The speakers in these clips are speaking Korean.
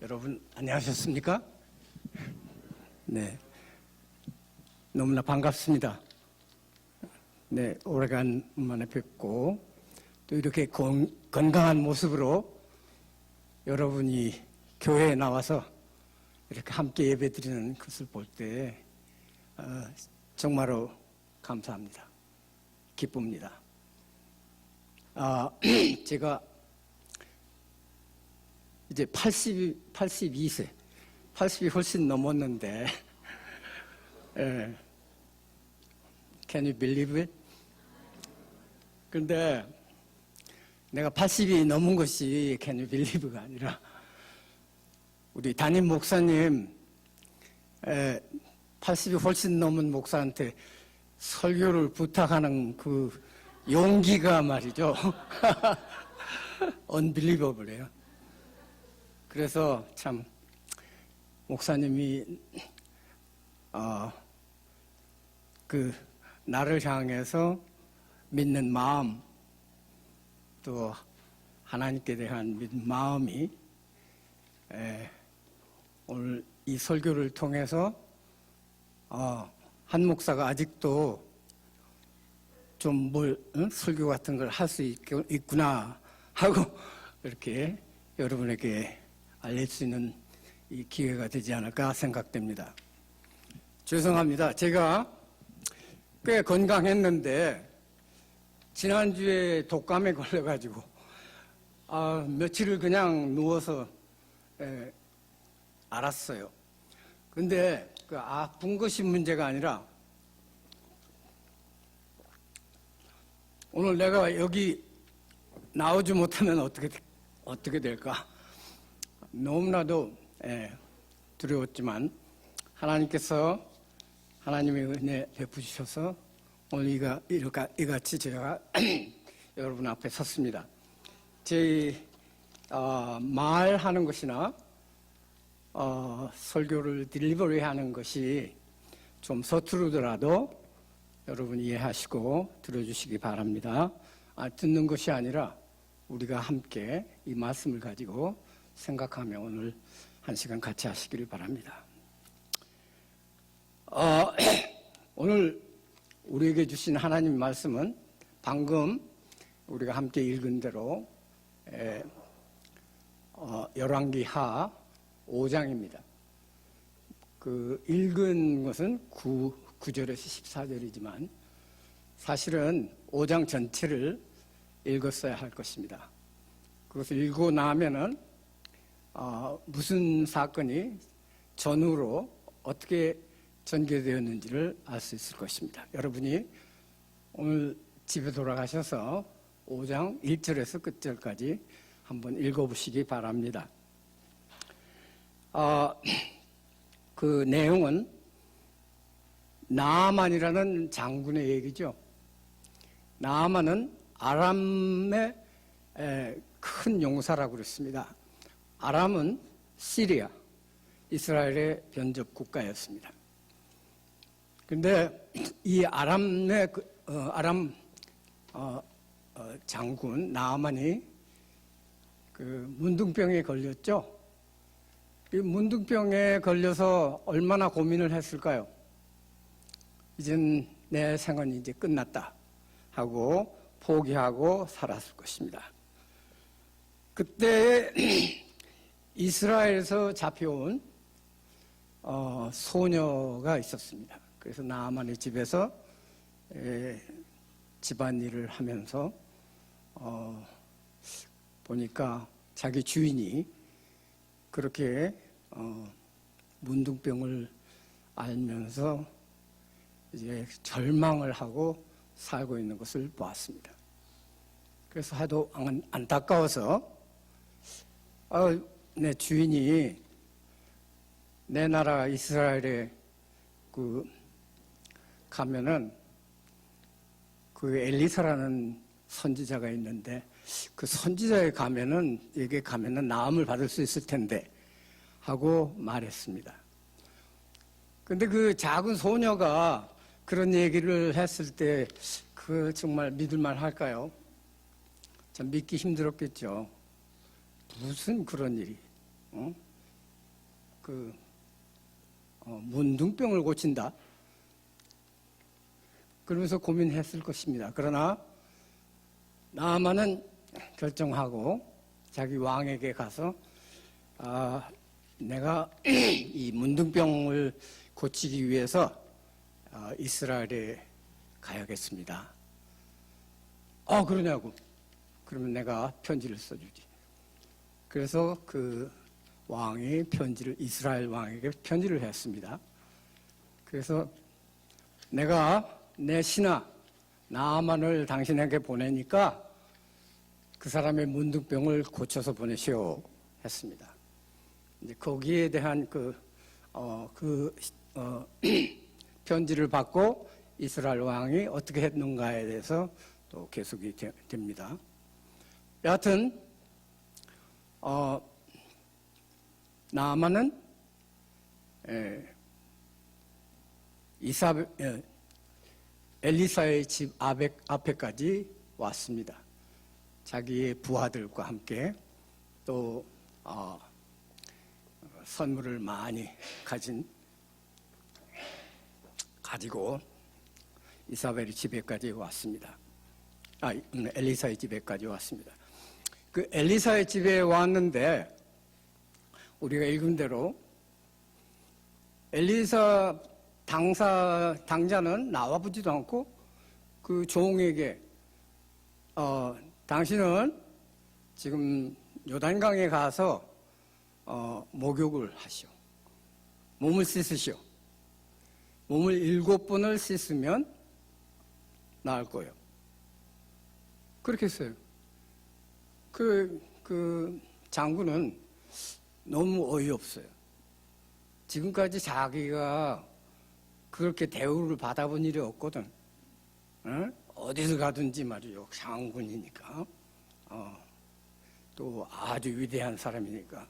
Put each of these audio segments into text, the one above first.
여러분 안녕하셨습니까? 네, 너무나 반갑습니다. 네, 오래간만에 뵙고 또 이렇게 건강한 모습으로 여러분이 교회에 나와서 이렇게 함께 예배드리는 것을 볼 때 정말로 감사합니다. 기쁩니다. 제가 이제 82세, 80이 훨씬 넘었는데, Can you believe it? 근데 내가 80이 넘은 것이 Can you believe가 아니라 우리 담임 목사님, 80이 훨씬 넘은 목사한테 설교를 부탁하는 그 용기가 말이죠. unbelievable해요. 그래서 참 목사님이 그 나를 향해서 믿는 마음 또 하나님께 대한 믿는 마음이 오늘 이 설교를 통해서 한 목사가 아직도 좀 설교 같은 걸 할 수 있구나 하고 이렇게 여러분에게 알릴 수 있는 이 기회가 되지 않을까 생각됩니다. 죄송합니다. 제가 꽤 건강했는데 지난주에 독감에 걸려가지고 며칠을 그냥 누워서 알았어요. 근데 그 아픈 것이 문제가 아니라 오늘 내가 여기 나오지 못하면 어떻게 될까? 너무나도 두려웠지만 하나님께서 하나님의 은혜 베푸셔서 오늘 이같이 제가 여러분 앞에 섰습니다. 제 말하는 것이나 설교를 딜리버리 하는 것이 좀 서투르더라도 여러분 이해하시고 들어주시기 바랍니다. 듣는 것이 아니라 우리가 함께 이 말씀을 가지고 생각하며 오늘 한 시간 같이 하시기를 바랍니다. 오늘 우리에게 주신 하나님 말씀은 방금 우리가 함께 읽은 대로 열왕기하 5장입니다. 그 읽은 것은 9절에서 14절이지만 사실은 5장 전체를 읽었어야 할 것입니다. 그것을 읽고 나면은 무슨 사건이 전후로 어떻게 전개되었는지를 알 수 있을 것입니다. 여러분이 오늘 집에 돌아가셔서 5장 1절에서 끝절까지 한번 읽어보시기 바랍니다. 그 내용은 나아만이라는 장군의 얘기죠. 나아만은 아람의 큰 용사라고 그랬습니다. 아람은 시리아, 이스라엘의 변적 국가였습니다. 그런데 이 아람 장군 나아만이 그 문둥병에 걸렸죠. 이 문둥병에 걸려서 얼마나 고민을 했을까요? 이젠 내 생은 이제 끝났다 하고 포기하고 살았을 것입니다. 그때 이스라엘에서 잡혀온 소녀가 있었습니다. 그래서 나아만의 집에서 집안일을 하면서 보니까 자기 주인이 그렇게 문둥병을 앓면서 이제 절망을 하고 살고 있는 것을 보았습니다. 그래서 하도 안타까워서 내 주인이 내 나라 이스라엘에 가면은 그 엘리사라는 선지자가 있는데 그 선지자에 에게 가면은 나음을 받을 수 있을 텐데 하고 말했습니다. 근데 그 작은 소녀가 그런 얘기를 했을 때 그 정말 믿을만 할까요? 참 믿기 힘들었겠죠. 무슨 그런 일이 문둥병을 고친다. 그러면서 고민했을 것입니다. 그러나 나아만은 결정하고 자기 왕에게 가서 내가 이 문둥병을 고치기 위해서 이스라엘에 가야겠습니다. 그러냐고. 그러면 내가 편지를 써주지. 그래서 그 왕이 이스라엘 왕에게 편지를 했습니다. 그래서 내가 내 신하 나아만을 당신에게 보내니까 그 사람의 문둥병을 고쳐서 보내시오 했습니다. 이제 거기에 대한 편지를 받고 이스라엘 왕이 어떻게 했는가에 대해서 또 계속이 됩니다. 여하튼 나아만은 엘리사의 집 앞에까지 왔습니다. 자기의 부하들과 함께 또 선물을 많이 가지고 이사벨의 집에까지 왔습니다. 엘리사의 집에까지 왔습니다. 그 엘리사의 집에 왔는데 우리가 읽은 대로 엘리사 당자는 나와보지도 않고 그 종에게 당신은 지금 요단강에 가서 목욕을 하시오. 몸을 씻으시오. 몸을 7번을 씻으면 나을 거예요. 그렇게 했어요. 그 장군은 너무 어이없어요. 지금까지 자기가 그렇게 대우를 받아본 일이 없거든. 어디서 가든지 말이죠. 장군이니까. 또 아주 위대한 사람이니까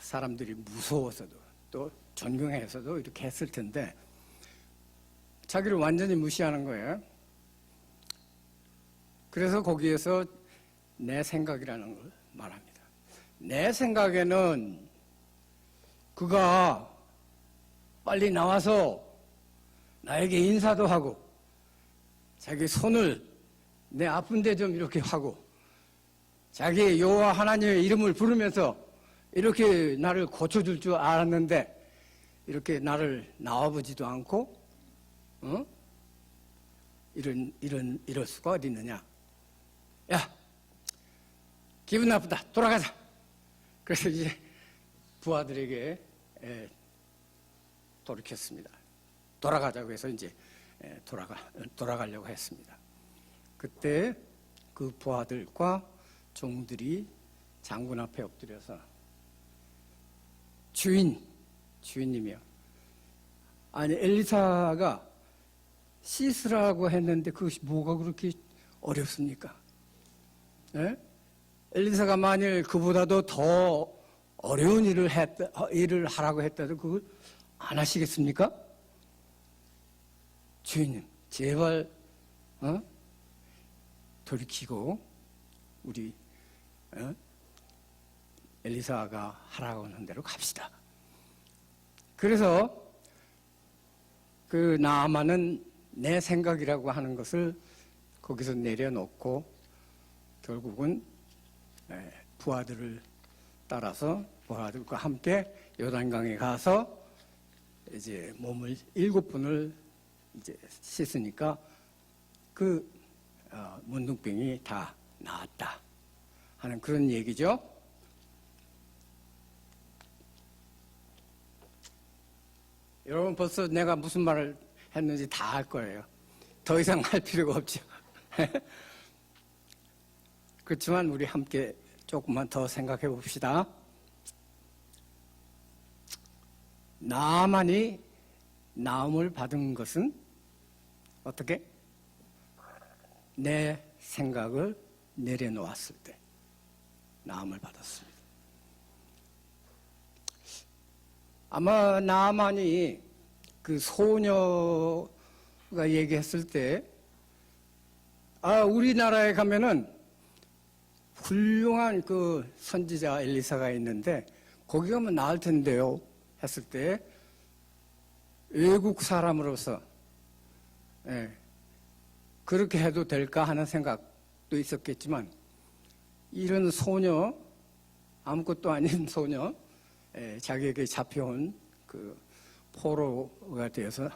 사람들이 무서워서도 또 존경해서도 이렇게 했을 텐데 자기를 완전히 무시하는 거예요. 그래서 거기에서 내 생각이라는 걸 말합니다. 내 생각에는 그가 빨리 나와서 나에게 인사도 하고 자기 손을 내 아픈 데 좀 이렇게 하고 자기 여호와 하나님의 이름을 부르면서 이렇게 나를 고쳐줄 줄 알았는데 이렇게 나를 나와보지도 않고 이럴 수가 어디 있느냐. 야, 기분 나쁘다. 돌아가자. 그래서 이제 부하들에게 돌이켰습니다. 돌아가자고 해서 이제 돌아가려고 했습니다. 그때 그 부하들과 종들이 장군 앞에 엎드려서 주인님이요. 아니 엘리사가 씻으라고 했는데 그것이 뭐가 그렇게 어렵습니까? 예? 엘리사가 만일 그보다도 더 어려운 일을 하라고 했다도 그걸 안 하시겠습니까? 주인님, 제발 돌이키고 우리 엘리사가 하라고 하는 대로 갑시다. 그래서 그 나아만은 내 생각이라고 하는 것을 거기서 내려놓고 결국은 부하들을 따라서 부하들과 함께 요단강에 가서 이제 몸을 7번을 이제 씻으니까 그 문둥병이 다 나았다 하는 그런 얘기죠. 여러분 벌써 내가 무슨 말을 했는지 다 알 거예요. 더 이상 할 필요가 없죠. 그렇지만 우리 함께 조금만 더 생각해 봅시다. 나만이 나음을 받은 것은 어떻게? 내 생각을 내려놓았을 때 나음을 받았습니다. 아마 나만이 그 소녀가 얘기했을 때 우리나라에 가면은 훌륭한 그 선지자 엘리사가 있는데 거기 가면 나을 텐데요 했을 때 외국 사람으로서 그렇게 해도 될까 하는 생각도 있었겠지만 이런 소녀, 아무것도 아닌 소녀, 자기에게 잡혀온 그 포로가 되어서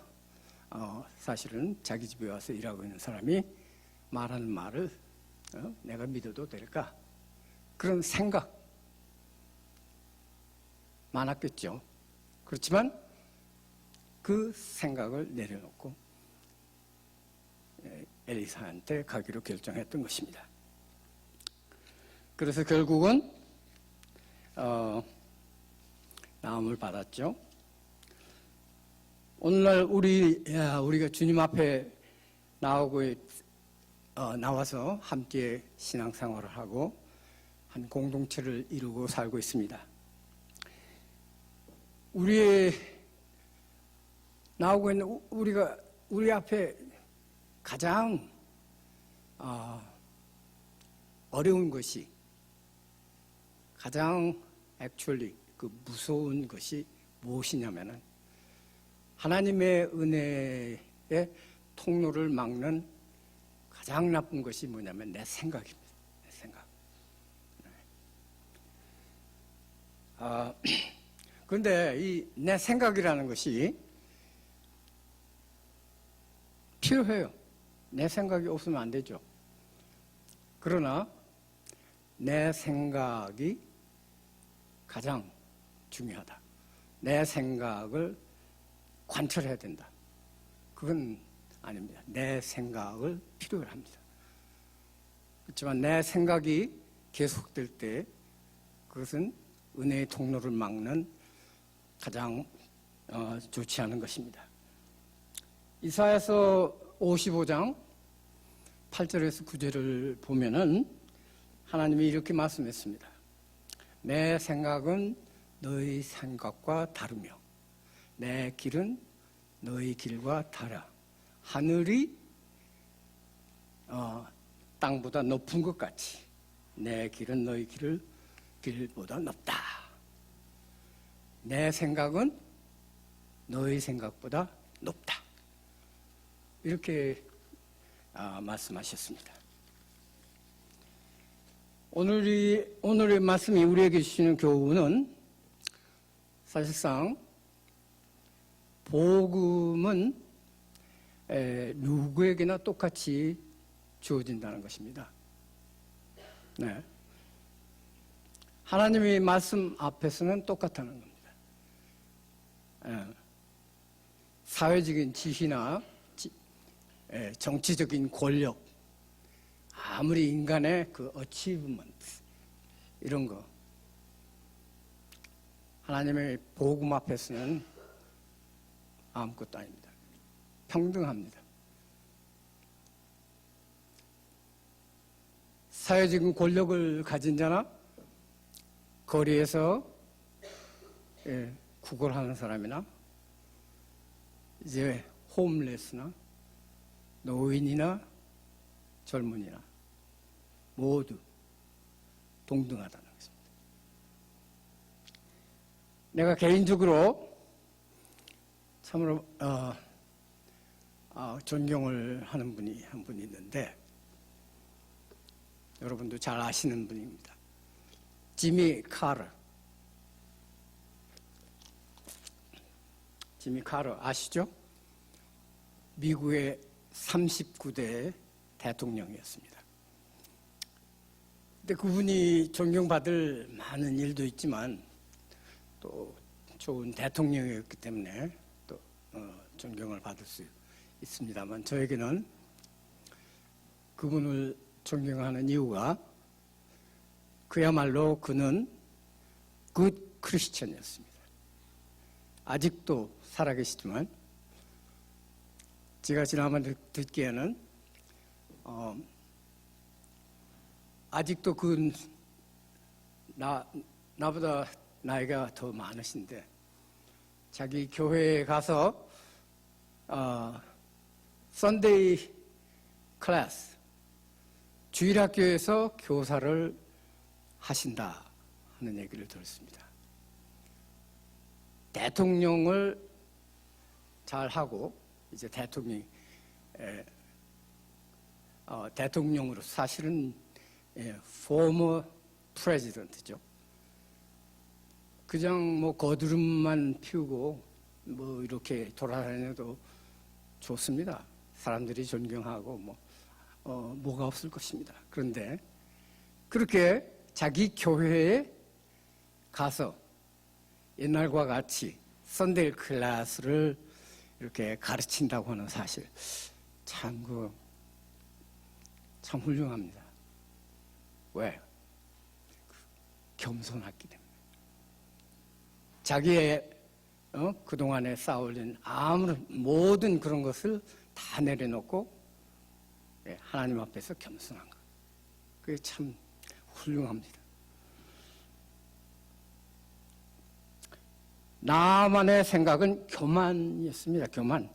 사실은 자기 집에 와서 일하고 있는 사람이 말하는 말을 내가 믿어도 될까? 그런 생각 많았겠죠. 그렇지만 그 생각을 내려놓고 엘리사한테 가기로 결정했던 것입니다. 그래서 결국은 나음을 받았죠. 오늘날 우리가 주님 앞에 나와서 함께 신앙생활을 하고 한 공동체를 이루고 살고 있습니다. 나오고 있는 우리 앞에 가장 어려운 것이, 가장 그 무서운 것이 무엇이냐면은 하나님의 은혜의 통로를 막는 가장 나쁜 것이 뭐냐면 내 생각입니다. 내 생각. 그런데 이 내 생각이라는 것이 필요해요. 내 생각이 없으면 안 되죠. 그러나 내 생각이 가장 중요하다. 내 생각을 관철해야 된다. 그건 아닙니다. 내 생각을 필요로 합니다. 그렇지만 내 생각이 계속될 때 그것은 은혜의 통로를 막는 가장 좋지 않은 것입니다. 이사야서 55장 8절에서 9절을 보면은 하나님이 이렇게 말씀했습니다. 내 생각은 너희 생각과 다르며 내 길은 너희 길과 달라. 하늘이 땅보다 높은 것 같이 내 길은 너희 길보다 높다. 내 생각은 너희 생각보다 높다. 이렇게 말씀하셨습니다. 오늘의 말씀이 우리에게 주시는 교훈은 사실상 복음은 누구에게나 똑같이 주어진다는 것입니다. 네. 하나님의 말씀 앞에서는 똑같다는 겁니다. 사회적인 지위나 정치적인 권력, 아무리 인간의 그 어치브먼트 이런 거, 하나님의 복음 앞에서는 아무것도 아닙니다. 평등합니다. 사회적인 권력을 가진 자나 거리에서 구걸하는 사람이나 이제 홈레스나 노인이나 젊은이나 모두 동등하다는 것입니다. 내가 개인적으로 참으로 존경을 하는 분이 한 분 있는데 여러분도 잘 아시는 분입니다. 지미 카러. 지미 카러 아시죠? 미국의 39대 대통령이었습니다. 근데 그분이 존경받을 많은 일도 있지만 또 좋은 대통령이었기 때문에 또 존경을 받을 수 있습니다만 저에게는 그분을 존경하는 이유가 그야말로 그는 굿 크리스천이었습니다. 아직도 살아계시지만 제가 지난번 듣기에는 아직도 나보다 나이가 더 많으신데 자기 교회에 가서 선데이 클래스 주일학교에서 교사를 하신다 하는 얘기를 들었습니다. 대통령을 잘 하고 이제 대통령으로 사실은 former president죠. 그냥 뭐 거드름만 피우고 뭐 이렇게 돌아다녀도 좋습니다. 사람들이 존경하고 뭐가 없을 것입니다. 그런데 그렇게 자기 교회에 가서 옛날과 같이 선데이 클래스를 이렇게 가르친다고 하는 사실 참 훌륭합니다. 왜? 겸손했기 때문에. 자기의 그동안에 쌓아올린 아무런 모든 그런 것을 다 내려놓고 하나님 앞에서 겸손한 것. 그게 참 훌륭합니다. 나만의 생각은 교만이었습니다. 교만.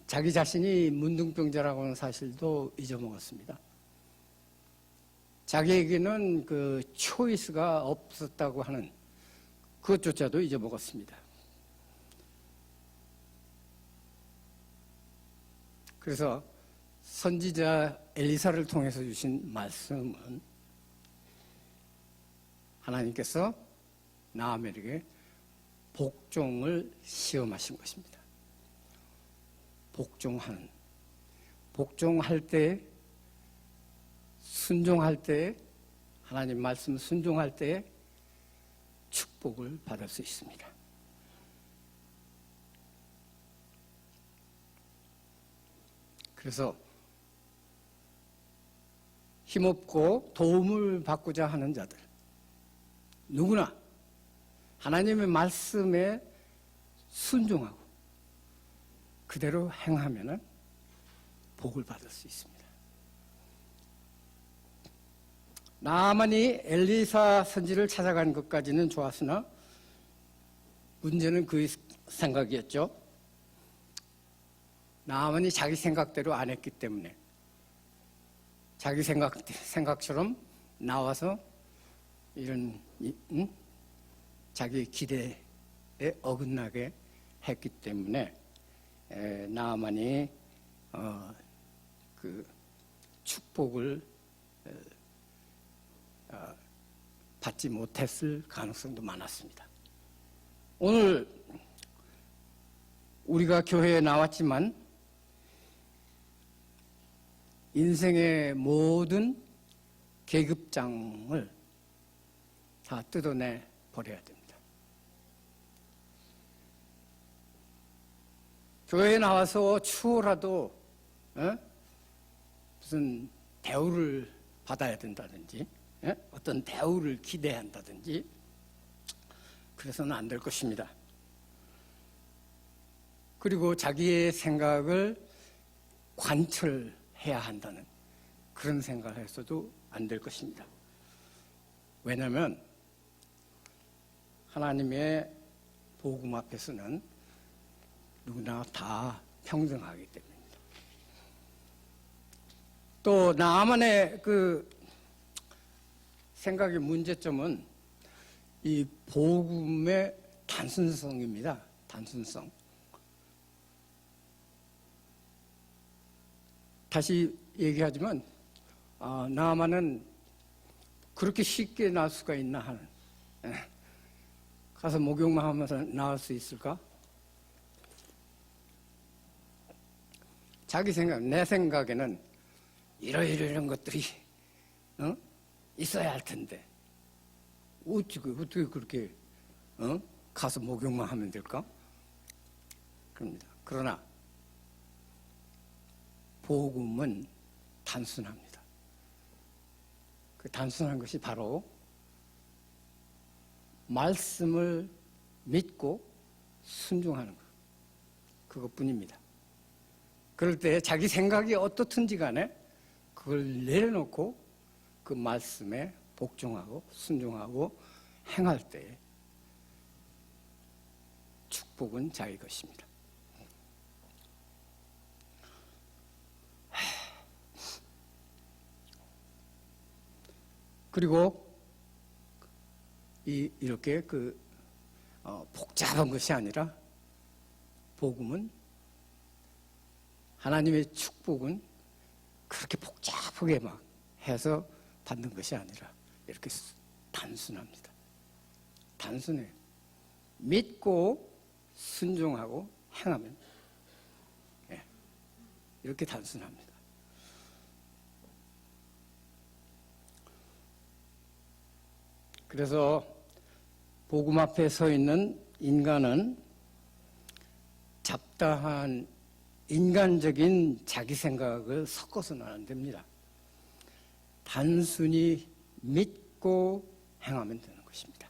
자기 자신이 문둥병자라고 하는 사실도 잊어먹었습니다. 자기에게는 그 초이스가 없었다고 하는 그것조차도 잊어먹었습니다. 그래서 선지자 엘리사를 통해서 주신 말씀은 하나님께서 나아멜에게 복종을 시험하신 것입니다. 복종할 때, 순종할 때, 하나님 말씀 순종할 때 축복을 받을 수 있습니다. 그래서 힘없고 도움을 받고자 하는 자들, 누구나 하나님의 말씀에 순종하고 그대로 행하면 복을 받을 수 있습니다. 나아만이 엘리사 선지를 찾아간 것까지는 좋았으나 문제는 그 생각이었죠. 나아만이 자기 생각대로 안 했기 때문에 자기 생각처럼 나와서 이런 자기 기대에 어긋나게 했기 때문에 나아만이 그 축복을 받지 못했을 가능성도 많았습니다. 오늘 우리가 교회에 나왔지만 인생의 모든 계급장을 다 뜯어내 버려야 됩니다. 교회에 나와서 추호라도 무슨 대우를 받아야 된다든지 어떤 대우를 기대한다든지 그래서는 안 될 것입니다. 그리고 자기의 생각을 관철해야 한다는 그런 생각을 해서도 안 될 것입니다. 왜냐하면 하나님의 복음 앞에서는 누구나 다 평등하기 때문입니다. 또 나만의 그 생각의 문제점은 이 복음의 단순성입니다. 단순성. 다시 얘기하지만 나만은 그렇게 쉽게 나을 수가 있나 하는 가서 목욕만 하면서 나을 수 있을까? 자기 생각, 내 생각에는 이런 것들이 있어야 할 텐데 어떻게 그렇게 가서 목욕만 하면 될까? 그럽니다. 그러나 복음은 단순합니다. 그 단순한 것이 바로 말씀을 믿고 순종하는 것. 그것뿐입니다. 그럴 때 자기 생각이 어떻든지 간에 그걸 내려놓고 그 말씀에 복종하고 순종하고 행할 때 축복은 자기 것입니다. 그리고 이렇게 그 복잡한 것이 아니라 복음은 하나님의 축복은 그렇게 복잡하게 막 해서 받는 것이 아니라 이렇게 단순합니다. 단순해요. 믿고 순종하고 행하면 이렇게 단순합니다. 그래서 복음 앞에 서 있는 인간은 잡다한 인간적인 자기 생각을 섞어서는 안 됩니다. 단순히 믿고 행하면 되는 것입니다.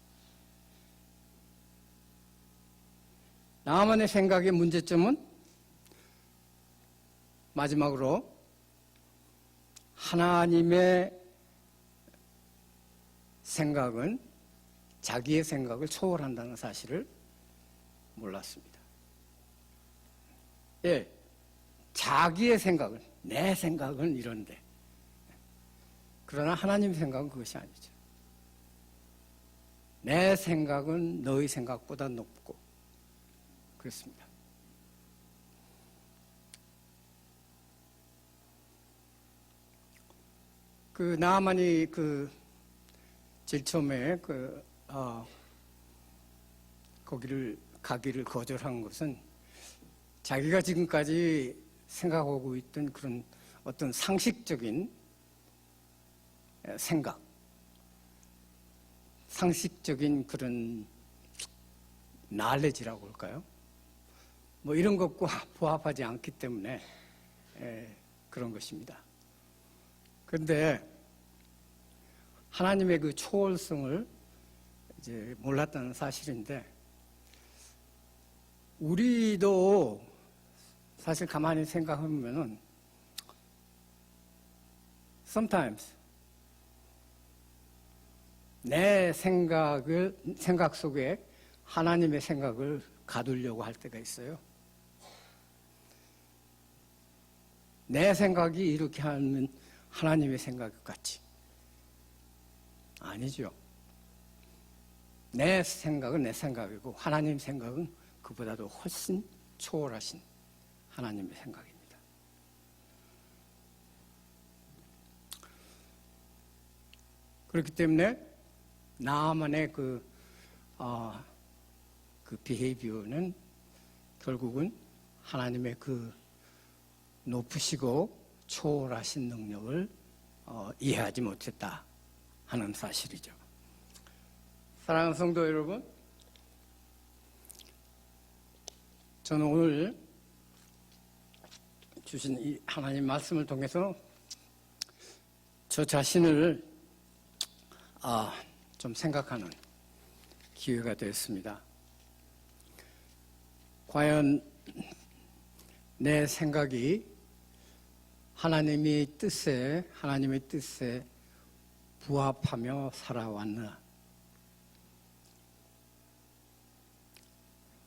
나만의 생각의 문제점은 마지막으로 하나님의 생각은 자기의 생각을 초월한다는 사실을 몰랐습니다. 예, 자기의 생각은, 내 생각은 이런데, 그러나 하나님의 생각은 그것이 아니죠. 내 생각은 너의 생각보다 높고 그렇습니다. 그 나만이 제일 처음에 거기를 가기를 거절한 것은 자기가 지금까지 생각하고 있던 그런 어떤 상식적인 생각, 상식적인 그런 날레지라고 할까요? 뭐 이런 것과 부합하지 않기 때문에 그런 것입니다. 그런데 하나님의 그 초월성을 이제 몰랐다는 사실인데, 우리도 사실 가만히 생각하면은 sometimes 내 생각 속에 하나님의 생각을 가두려고 할 때가 있어요. 내 생각이 이렇게 하면 하나님의 생각 같지? 아니죠. 내 생각은 내 생각이고 하나님 생각은 그보다도 훨씬 초월하신 하나님의 생각입니다. 그렇기 때문에 나만의 그 비헤이비어는 결국은 하나님의 그 높으시고 초월하신 능력을 이해하지 못했다 하는 사실이죠. 사랑하는 성도 여러분, 저는 오늘 주신 이 하나님 말씀을 통해서 저 자신을 좀 생각하는 기회가 되었습니다. 과연 내 생각이 하나님의 뜻에 부합하며 살아왔나?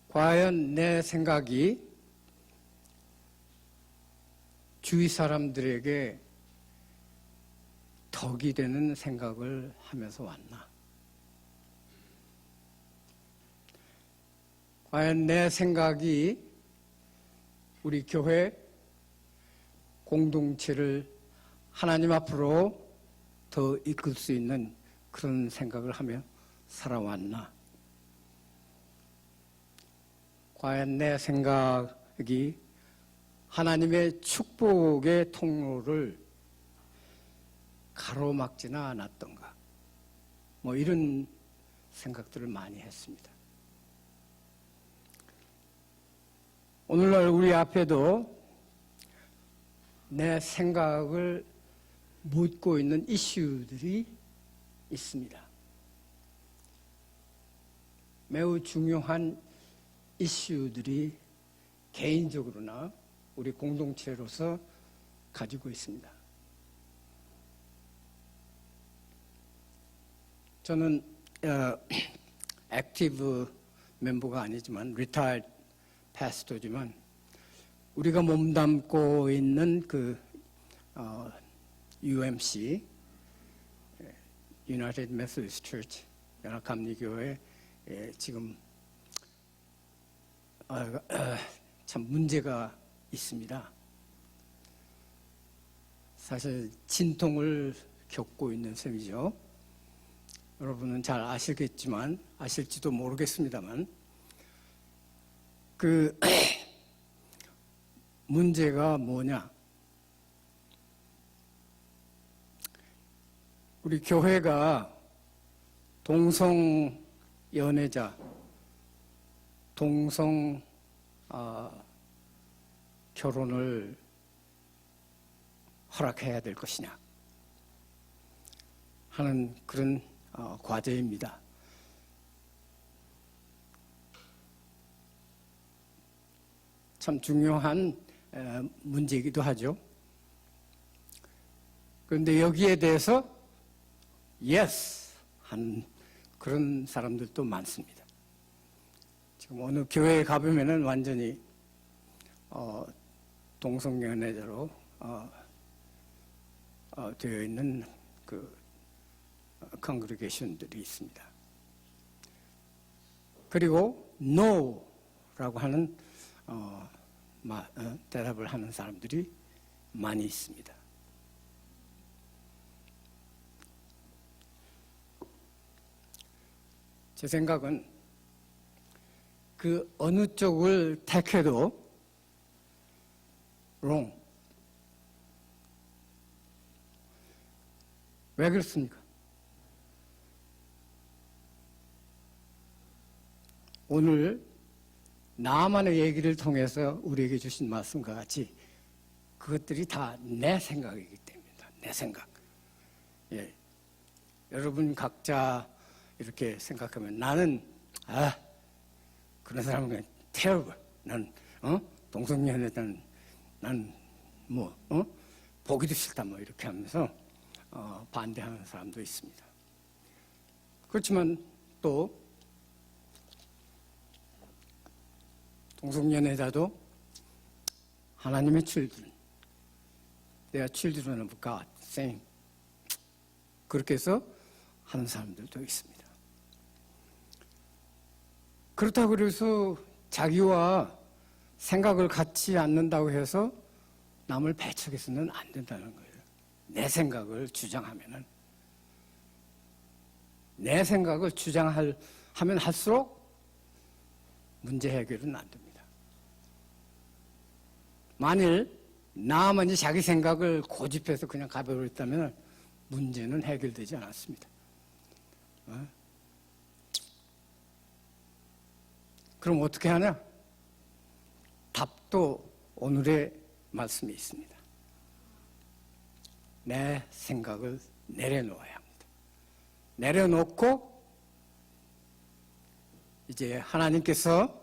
과연 내 생각이 주위 사람들에게 덕이 되는 생각을 하면서 왔나? 과연 내 생각이 우리 교회 공동체를 하나님 앞으로 더 이끌 수 있는 그런 생각을 하며 살아왔나? 과연 내 생각이 하나님의 축복의 통로를 가로막지는 않았던가? 뭐 이런 생각들을 많이 했습니다. 오늘날 우리 앞에도 내 생각을 묻고 있는 이슈들이 있습니다. 매우 중요한 이슈들이 개인적으로나 우리 공동체로서 가지고 있습니다. 저는 액티브 멤버가 아니지만 리타이어드 패스터지만 우리가 몸담고 있는 UMC United Methodist Church 연합감리교회 지금 참 문제가 있습니다. 사실 진통을 겪고 있는 셈이죠. 여러분은 잘 아시겠지만, 아실지도 모르겠습니다만, 그 문제가 뭐냐? 우리 교회가 동성 연애자, 동성 결혼을 허락해야 될 것이냐 하는 그런 과제입니다. 참 중요한 문제이기도 하죠. 그런데 여기에 대해서 yes 하는 그런 사람들도 많습니다. 지금 어느 교회에 가보면은 완전히 동성연애자로 되어 있는 그 컨그리게이션들이 있습니다. 그리고 no라고 하는 대답을 하는 사람들이 많이 있습니다. 제 생각은 그 어느 쪽을 택해도 wrong. 왜 그렇습니까? 오늘 나만의 얘기를 통해서 우리에게 주신 말씀과 같이 그것들이 다 내 생각이기 때문이다. 내 생각. 예. 여러분 각자 이렇게 생각하면 나는 그런 사람은 그냥 terrible. 난 동성연애자는 난 보기도 싫다 뭐 이렇게 하면서 반대하는 사람도 있습니다. 그렇지만 또 동성연애자도 하나님의 children, they are children of God, same. 그렇게 해서 하는 사람들도 있습니다. 그렇다고 그래서 자기와 생각을 갖지 않는다고 해서 남을 배척해서는 안 된다는 거예요. 내 생각을 주장하면은. 내 생각을 하면 할수록 문제 해결은 안 됩니다. 만일 나만이 자기 생각을 고집해서 그냥 가버렸다면 문제는 해결되지 않았습니다. 그럼 어떻게 하냐? 답도 오늘의 말씀에 있습니다. 내 생각을 내려놓아야 합니다. 내려놓고 이제 하나님께서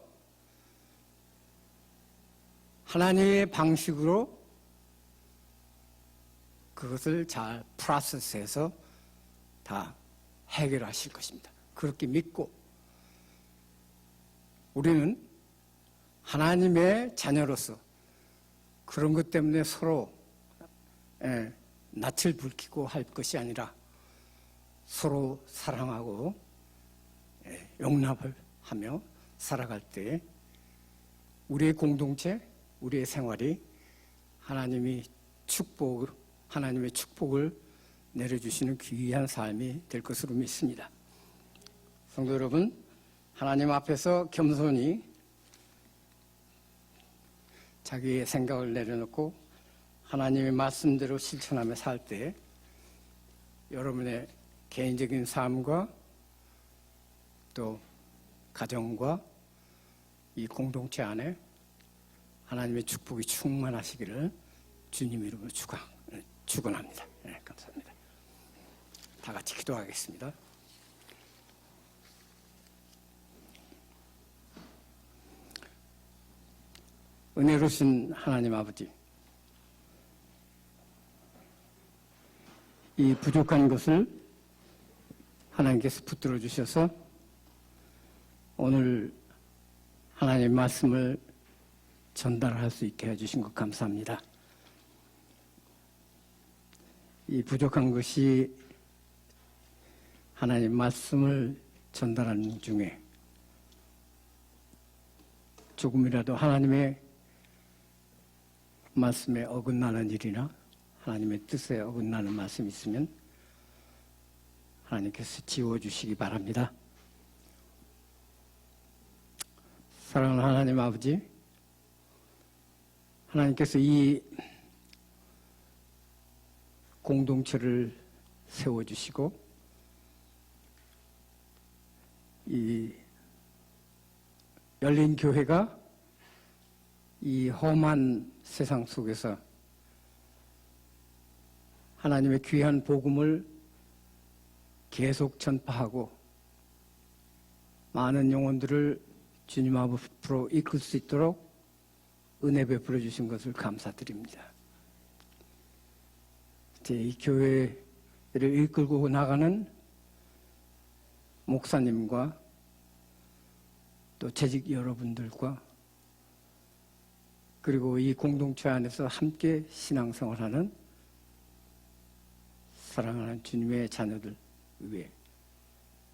하나님의 방식으로 그것을 잘 프로세스해서 다 해결하실 것입니다. 그렇게 믿고 우리는 하나님의 자녀로서 그런 것 때문에 서로 낯을 붉히고 할 것이 아니라 서로 사랑하고 용납을 하며 살아갈 때 우리의 공동체, 우리의 생활이 하나님의 축복을 내려주시는 귀한 삶이 될 것으로 믿습니다. 성도 여러분, 하나님 앞에서 겸손히 자기의 생각을 내려놓고 하나님의 말씀대로 실천하며 살 때 여러분의 개인적인 삶과 또 가정과 이 공동체 안에 하나님의 축복이 충만하시기를 주님 이름으로 축원합니다. 네, 감사합니다. 다 같이 기도하겠습니다. 은혜로우신 하나님 아버지, 이 부족한 것을 하나님께서 붙들어 주셔서 오늘 하나님의 말씀을 전달할 수 있게 해주신 것 감사합니다. 이 부족한 것이 하나님 말씀을 전달하는 중에 조금이라도 하나님의 말씀에 어긋나는 일이나 하나님의 뜻에 어긋나는 말씀이 있으면 하나님께서 지워주시기 바랍니다. 사랑하는 하나님 아버지, 하나님께서 이 공동체를 세워주시고 이 열린 교회가 이 험한 세상 속에서 하나님의 귀한 복음을 계속 전파하고 많은 영혼들을 주님 앞으로 이끌 수 있도록 은혜 베풀어 주신 것을 감사드립니다. 이 교회를 이끌고 나가는 목사님과 또 재직 여러분들과 그리고 이 공동체 안에서 함께 신앙생활하는 사랑하는 주님의 자녀들 위해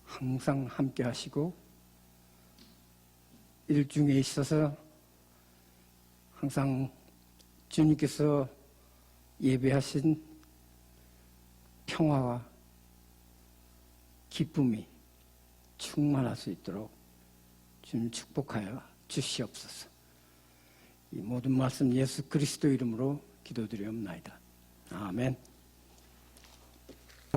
항상 함께 하시고 일 중에 있어서 항상 주님께서 예배하신 평화와 기쁨이 충만할 수 있도록 주님 축복하여 주시옵소서. 이 모든 말씀 예수 그리스도 이름으로 기도드리옵나이다. 아멘.